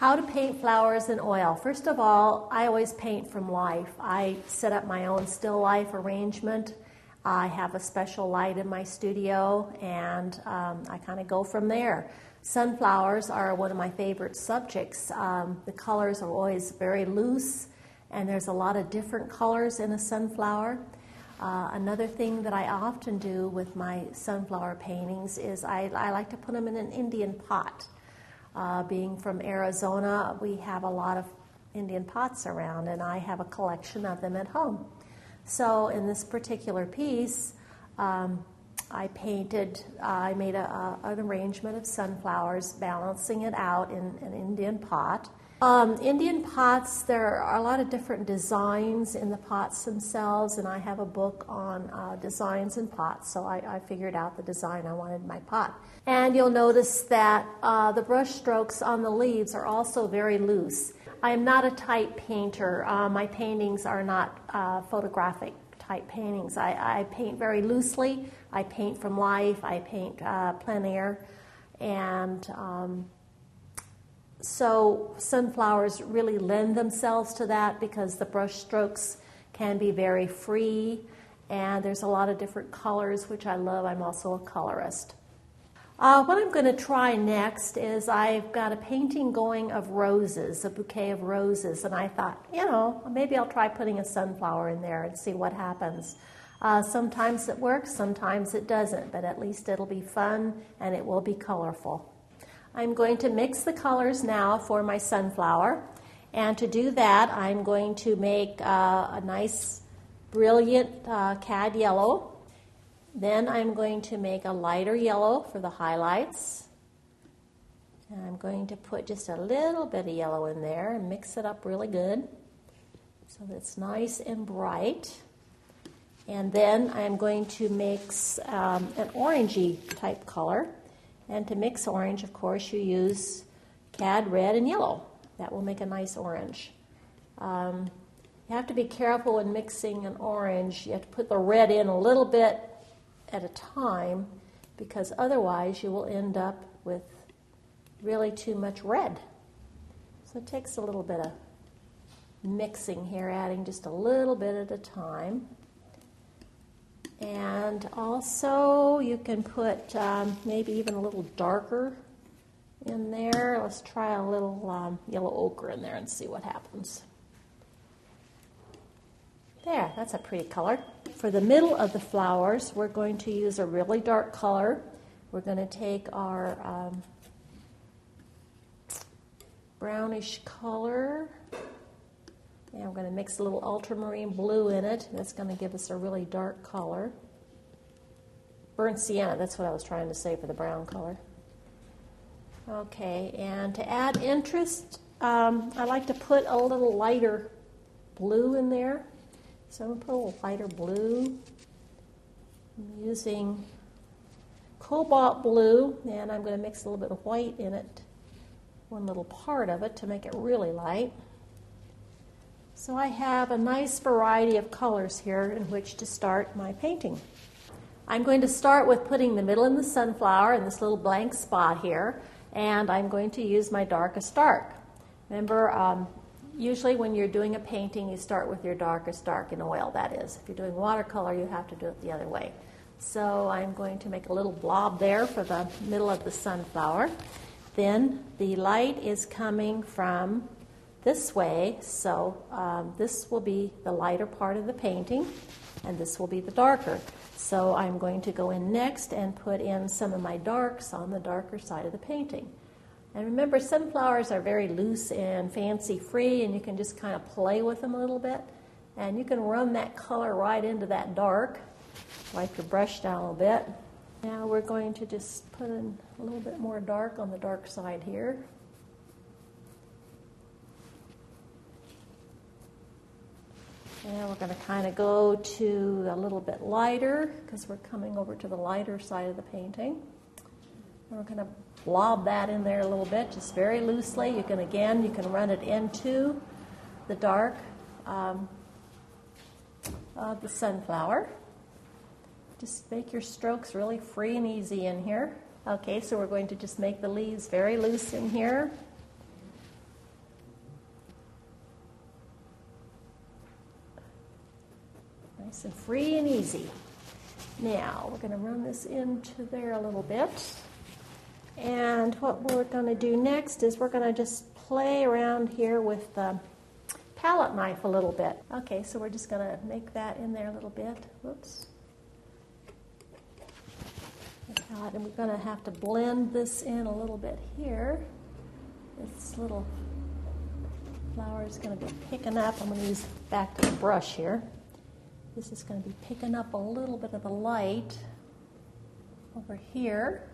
How to paint flowers in oil. First of all, I always paint from life. I set up my own still life arrangement. I have a special light in my studio, and I kind of go from there. Sunflowers are one of my favorite subjects. The colors are always very loose, and there's a lot of different colors in a sunflower. Another thing that I often do with my sunflower paintings is I like to put them in an Indian pot. Being from Arizona, we have a lot of Indian pots around, and I have a collection of them at home. So in this particular piece, I made an arrangement of sunflowers, balancing it out in an Indian pot. Indian pots, there are a lot of different designs in the pots themselves, and I have a book on designs in pots, so I figured out the design I wanted in my pot. And you'll notice that the brush strokes on the leaves are also very loose. I am not a tight painter. My paintings are not photographic type paintings. I paint very loosely. I paint from life. I paint plein air. And so sunflowers really lend themselves to that because the brush strokes can be very free, and there's a lot of different colors, which I love. I'm also a colorist. What I'm going to try next is I've got a painting going of roses, a bouquet of roses, and I thought, maybe I'll try putting a sunflower in there and see what happens. Sometimes it works, sometimes it doesn't, but at least it'll be fun and it will be colorful. I'm going to mix the colors now for my sunflower, and to do that I'm going to make a nice brilliant cad yellow. Then I'm going to make a lighter yellow for the highlights, and I'm going to put just a little bit of yellow in there and mix it up really good so that it's nice and bright. And then I'm going to mix an orangey type color. And to mix orange, of course, you use cad red and yellow. That will make a nice orange. You have to be careful when mixing an orange. You have to put the red in a little bit at a time, because otherwise you will end up with really too much red. So it takes a little bit of mixing here, adding just a little bit at a time. And also you can put maybe even a little darker in there. Let's try a little yellow ochre in there and see what happens. There, that's a pretty color. For the middle of the flowers, we're going to use a really dark color. We're going to take our brownish color, and we're going to mix a little ultramarine blue in it. That's going to give us a really dark color. Burnt sienna, that's what I was trying to say for the brown color. Okay, and to add interest, I like to put a little lighter blue in there. So I'm going to put a little lighter blue. I'm using cobalt blue, and I'm going to mix a little bit of white in it, one little part of it, to make it really light. So I have a nice variety of colors here in which to start my painting. I'm going to start with putting the middle in the sunflower in this little blank spot here, and I'm going to use my darkest dark. Remember, usually when you're doing a painting, you start with your darkest dark in oil, that is. If you're doing watercolor, you have to do it the other way. So I'm going to make a little blob there for the middle of the sunflower. Then the light is coming from this way, so this will be the lighter part of the painting, and this will be the darker. So I'm going to go in next and put in some of my darks on the darker side of the painting. And remember, sunflowers are very loose and fancy-free, and you can just kind of play with them a little bit. And you can run that color right into that dark. Wipe your brush down a little bit. Now we're going to just put in a little bit more dark on the dark side here. And we're going to kind of go to a little bit lighter, because we're coming over to the lighter side of the painting. And we're going to blob that in there a little bit, just very loosely. You can run it into the dark of the sunflower. Just make your strokes really free and easy in here. Okay, so we're going to just make the leaves very loose in here. Nice and free and easy. Now, we're going to run this into there a little bit. And what we're going to do next is we're going to just play around here with the palette knife a little bit. Okay, so we're just going to make that in there a little bit. Whoops. And we're going to have to blend this in a little bit here. This little flower is going to be picking up. I'm going to use back to the brush here. This is going to be picking up a little bit of the light over here.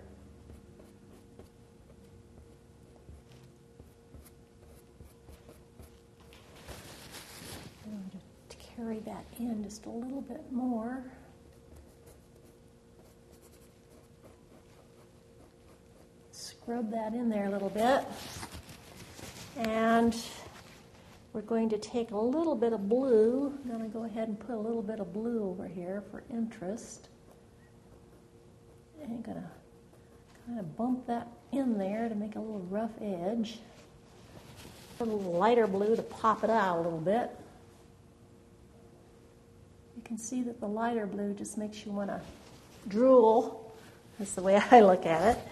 I'm going to carry that in just a little bit more. Scrub that in there a little bit. And we're going to take a little bit of blue. I'm going to go ahead and put a little bit of blue over here for interest. And I'm going to kind of bump that in there to make a little rough edge. Put a little lighter blue to pop it out a little bit. You can see that the lighter blue just makes you want to drool. That's the way I look at it.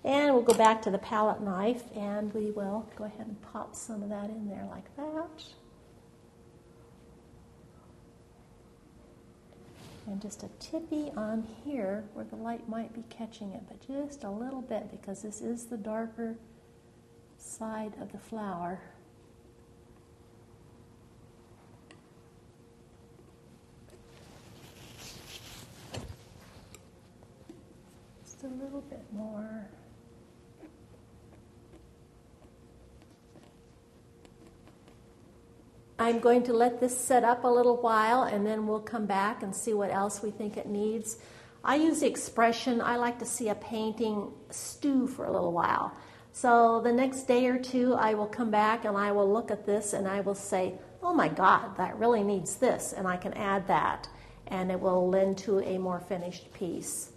And we'll go back to the palette knife, and we will go ahead and pop some of that in there like that. And just a tippy on here where the light might be catching it, but just a little bit because this is the darker side of the flower. Just a little bit more. I'm going to let this set up a little while, and then we'll come back and see what else we think it needs. I use the expression, I like to see a painting stew for a little while. So the next day or two, I will come back and I will look at this and I will say, oh my God, that really needs this, and I can add that, and it will lend to a more finished piece.